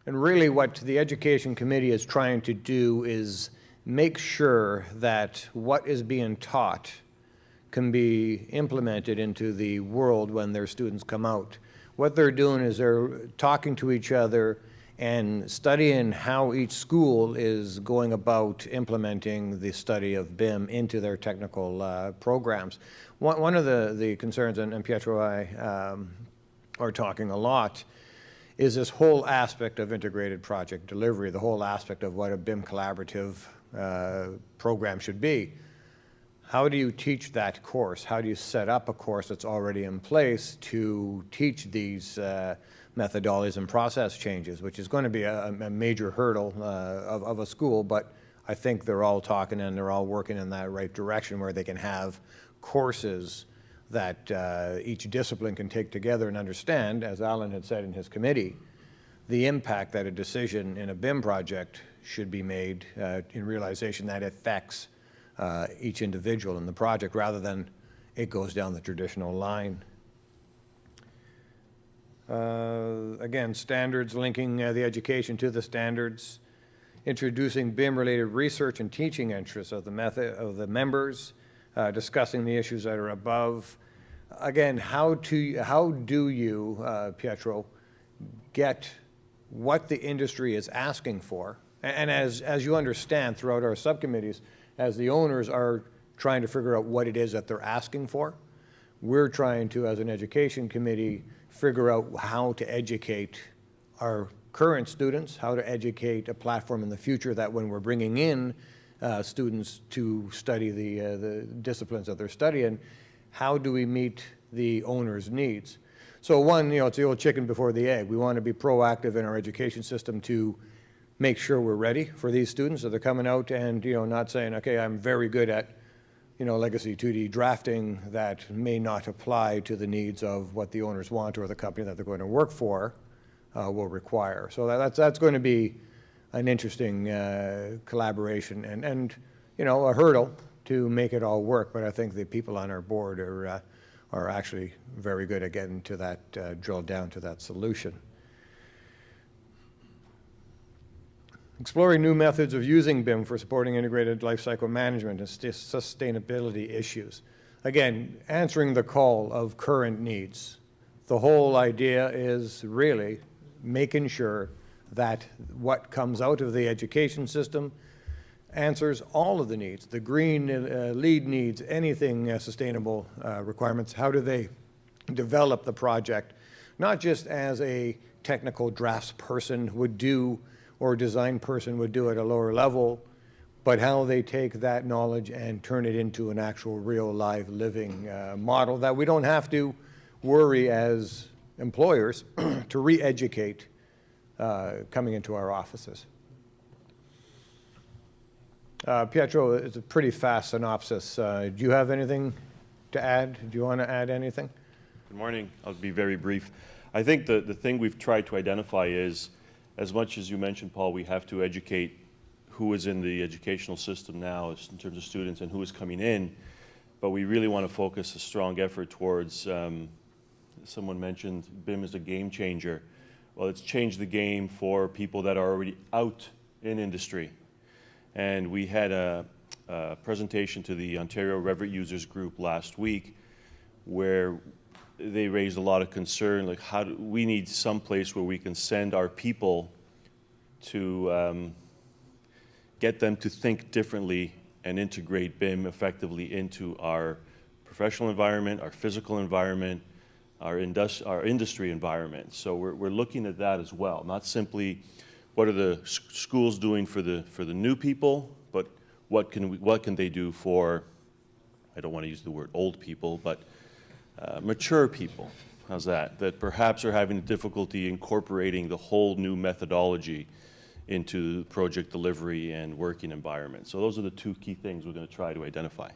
And really what the Education Committee is trying to do is make sure that what is being taught can be implemented into the world when their students come out. What they're doing is they're talking to each other and studying how each school is going about implementing the study of BIM into their technical programs. One of the concerns, and Pietro and I are talking a lot, is this whole aspect of integrated project delivery, the whole aspect of what a BIM collaborative program should be. How do you teach that course? How do you set up a course that's already in place to teach these methodologies and process changes, which is going to be a major hurdle of a school, but I think they're all talking and they're all working in that right direction where they can have courses that each discipline can take together and understand, as Alan had said in his committee, the impact that a decision in a BIM project should be made in realization that it affects each individual in the project rather than it goes down the traditional line. Again, standards, linking the education to the standards, introducing BIM-related research and teaching interests of the members, discussing the issues that are above. Again, how do you, Pietro, get what the industry is asking for? And as you understand throughout our subcommittees, as the owners are trying to figure out what it is that they're asking for, we're trying to, as an education committee, figure out how to educate our current students, how to educate a platform in the future that when we're bringing in students to study the disciplines that they're studying, how do we meet the owner's needs? So one, it's the old chicken before the egg. We want to be proactive in our education system to make sure we're ready for these students so they're coming out and, not saying, okay, I'm very good at, legacy 2D drafting that may not apply to the needs of what the owners want or the company that they're going to work for will require. So that's going to be an interesting collaboration and a hurdle to make it all work. But I think the people on our board are actually very good at getting to that, drill down to that solution. Exploring new methods of using BIM for supporting integrated lifecycle management and sustainability issues. Again, answering the call of current needs. The whole idea is really making sure that what comes out of the education system answers all of the needs, the green lead needs, anything sustainable requirements. How do they develop the project, not just as a technical drafts person would do or design person would do at a lower level, but how they take that knowledge and turn it into an actual real live living model that we don't have to worry as employers to re-educate coming into our offices. Pietro, it's a pretty fast synopsis. Do you have anything to add? Do you want to add anything? Good morning. I'll be very brief. I think the thing we've tried to identify is, as much as you mentioned, Paul, we have to educate who is in the educational system now in terms of students and who is coming in, but we really want to focus a strong effort towards, someone mentioned BIM is a game changer. Well, it's changed the game for people that are already out in industry. And we had a presentation to the Ontario Revit Users Group last week where they raised a lot of concern, like we need some place where we can send our people to get them to think differently and integrate BIM effectively into our professional environment, our physical environment, our industry environment. So we're looking at that as well, not simply what are the schools doing for the new people, but what can they do for, I don't want to use the word old people, but mature people, how's that? That perhaps are having difficulty incorporating the whole new methodology into project delivery and working environment. So those are the two key things we're going to try to identify.